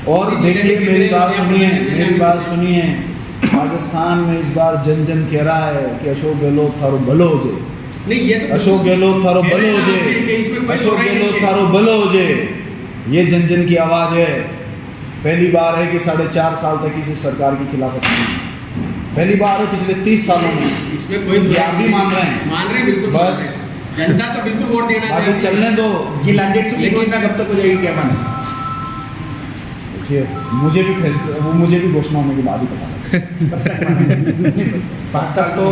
और देखिए मेरी बात सुनिए, राजस्थान में इस बार जन जन कह रहा है कि अशोक गहलोत थारो भलो हो जाए, नहीं ये तो अशोक गहलोत थारो भलो हो जाए, अशोक गहलोत थारो भलो हो जाए, ये जन जन की आवाज़ है। पहली बार है कि 4.5 साल तक किसी सरकार की खिलाफत नहीं, पहली बार है पिछले 30 सालों में। इसमें कोई आप भी मान रहे हैं बिल्कुल। बस जनता तो बिल्कुल वोट देना आगे चाहिए, चलने दो। जिलाध्यक्ष की घोषणा कब तक हो जाएगी, क्या माने? देखिए मुझे भी घोषणा होने के बाद ही पता लगा। 5 साल तो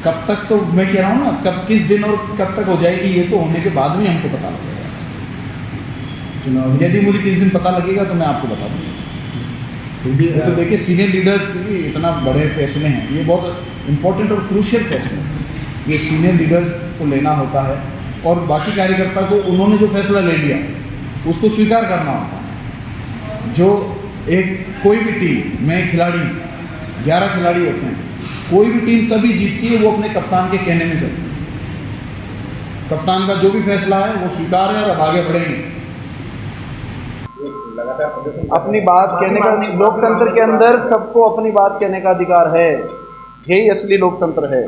कब तक, तो मैं कह रहा हूँ ना, कब किस दिन और कब तक हो जाएगी ये तो होने के बाद में हमको पता लगेगा चुनाव। यदि मुझे किस दिन पता लगेगा तो मैं आपको बता दूँगा। तो देखिए सीनियर लीडर्स के इतना बड़े फैसले हैं, ये बहुत इंपॉर्टेंट और क्रूशियल फैसले हैं, ये सीनियर लीडर्स को लेना होता है और बाकी कार्यकर्ता को उन्होंने जो फैसला ले लिया उसको स्वीकार करना होता है। जो कोई भी टीम में खिलाड़ी 11 खिलाड़ी होते हैं, कोई भी टीम तभी जीतती है वो अपने कप्तान के कहने में चलती है। कप्तान का जो भी फैसला है वो स्वीकार है और अब आगे बढ़ेंगे। अपनी बात कहने का, लोकतंत्र के अंदर सबको अपनी बात कहने का अधिकार है, यही असली लोकतंत्र है।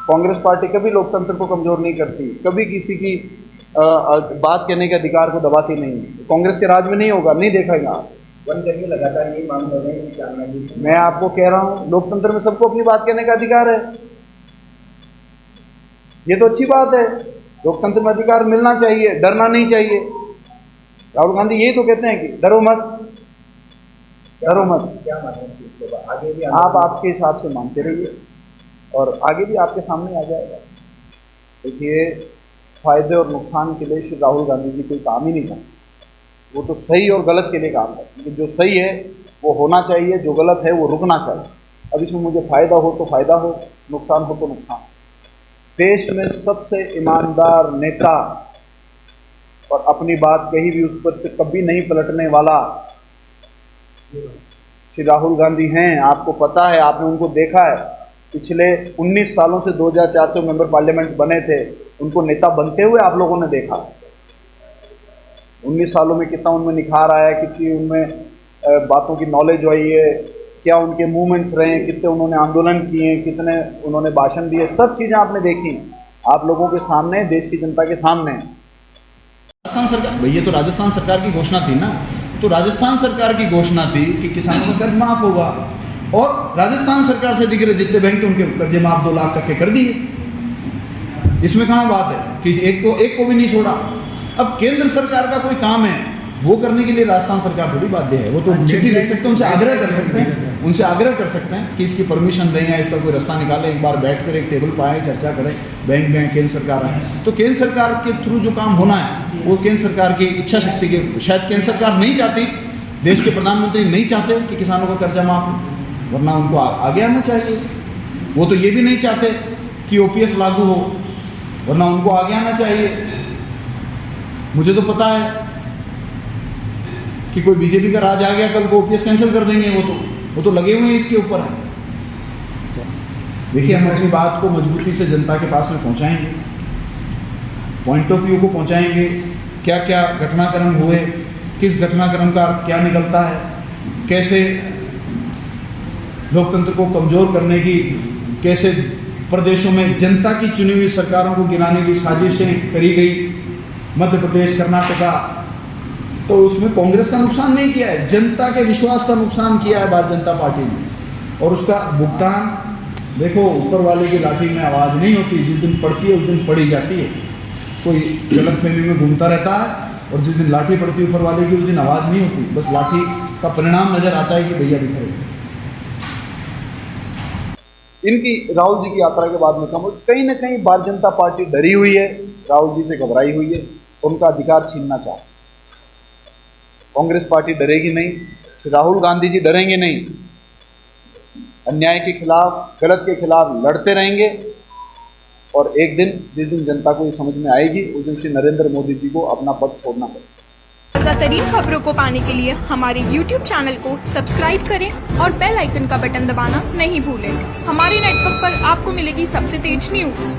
कांग्रेस पार्टी कभी लोकतंत्र को कमजोर नहीं करती, कभी किसी की बात कहने के अधिकार को दबाती नहीं। कांग्रेस के राज में नहीं होगा, नहीं देखेगा। लगातार यही मांग कर रहे हैं। मैं आपको कह रहा हूँ लोकतंत्र में सबको अपनी बात कहने का अधिकार है, ये तो अच्छी बात है। लोकतंत्र में अधिकार मिलना चाहिए, डरना नहीं चाहिए। राहुल गांधी यही तो कहते हैं कि डरो मत, डरो मत। क्या माने आगे भी आप आपके हिसाब से मानते रहिए और आगे भी आपके सामने आ जाएगा। देखिए फायदे और नुकसान के लिए श्री राहुल गांधी जी कोई काम ही नहीं करते, वो तो सही और गलत के लिए काम करते हैं। जो सही है वो होना चाहिए, जो गलत है वो रुकना चाहिए। अब इसमें मुझे फ़ायदा हो तो फ़ायदा हो, नुकसान हो तो नुकसान। देश में सबसे ईमानदार नेता और अपनी बात कही भी उस पर से कभी नहीं पलटने वाला श्री राहुल गांधी हैं। आपको पता है, आपने उनको देखा है, पिछले 19 सालों से 2400 मेंबर पार्लियामेंट बने थे, उनको नेता बनते हुए आप लोगों ने देखा। 19 सालों में कितना उनमें निखार आया, कितनी उनमें बातों की नॉलेज आई है, क्या उनके मूवमेंट्स रहे हैं, कितने उन्होंने आंदोलन किए, कितने उन्होंने भाषण दिए, सब चीज़ें आपने देखी आप लोगों के सामने, देश की जनता के सामने। राजस्थान सरकार, भैया तो राजस्थान सरकार की घोषणा थी ना, तो राजस्थान सरकार की घोषणा थी कि किसानों का कर्ज माफ होगा और राजस्थान सरकार से दिख रहे जितने बैंक थे उनके कर्जे माफ 2 लाख तक के कर दिए। इसमें कहाँ बात है कि एक को भी नहीं छोड़ा। अब केंद्र सरकार का कोई काम है वो करने के लिए राजस्थान सरकार थोड़ी बाध्य है, वो तो चिट्ठी लिख सकते हैं, उनसे आग्रह कर सकते हैं, उनसे आग्रह कर सकते हैं कि इसकी परमिशन दें या इसका कोई रास्ता निकालें, एक बार बैठकर एक टेबल पर आए, चर्चा करें, बैंक में केंद्र सरकार आए, तो केंद्र सरकार के थ्रू जो काम होना है वो केंद्र सरकार की इच्छा शक्ति के, शायद केंद्र सरकार नहीं चाहती, देश के प्रधानमंत्री नहीं चाहते कि किसानों का कर्जा माफ हो, वरना उनको आगे आना चाहिए। वो तो ये भी नहीं चाहते कि ओपीएस लागू हो, वरना उनको आगे आना चाहिए। मुझे तो पता है कि कोई बीजेपी का राज आ गया कल को ओपीएस कैंसिल कर देंगे, वो तो लगे हुए हैं इसके ऊपर है। देखिए हम अपनी बात को मजबूती से जनता के पास में पहुंचाएंगे, पॉइंट ऑफ व्यू को पहुंचाएंगे, क्या क्या घटनाक्रम हुए, किस घटनाक्रम का अर्थ क्या निकलता है, कैसे लोकतंत्र को कमजोर करने की, कैसे प्रदेशों में जनता की चुनी हुई सरकारों को गिराने की साजिशें करी गई, मध्य प्रदेश, कर्नाटका, तो उसमें कांग्रेस का नुकसान नहीं किया है, जनता के विश्वास का नुकसान किया है भारतीय जनता पार्टी ने। और उसका भुगतान देखो, ऊपर वाले की लाठी में आवाज़ नहीं होती, जिस दिन पड़ती है उस दिन पड़ी जाती है। कोई गलतफहमी में घूमता रहता है और जिस दिन लाठी पड़ती है ऊपर वाले की उस दिन आवाज़ नहीं होती, बस लाठी का परिणाम नजर आता है कि भैया बिखरे। इनकी राहुल जी की यात्रा के बाद में कहीं ना कहीं भारतीय जनता पार्टी डरी हुई है, राहुल जी से घबराई हुई है, उनका अधिकार छीनना चाहती। कांग्रेस पार्टी डरेगी नहीं, राहुल गांधी जी डरेंगे नहीं, अन्याय के खिलाफ, गलत के खिलाफ लड़ते रहेंगे। और एक दिन, जिस दिन जनता को ये समझ में आएगी, उस दिन श्री नरेंद्र मोदी जी को अपना पद छोड़ना पड़ेगा। ताज़ा-तरीन खबरों को पाने के लिए हमारे YouTube चैनल को सब्सक्राइब करें और बेल आइकन का बटन दबाना नहीं भूलें। हमारे नेटवर्क पर आपको मिलेगी सबसे तेज न्यूज।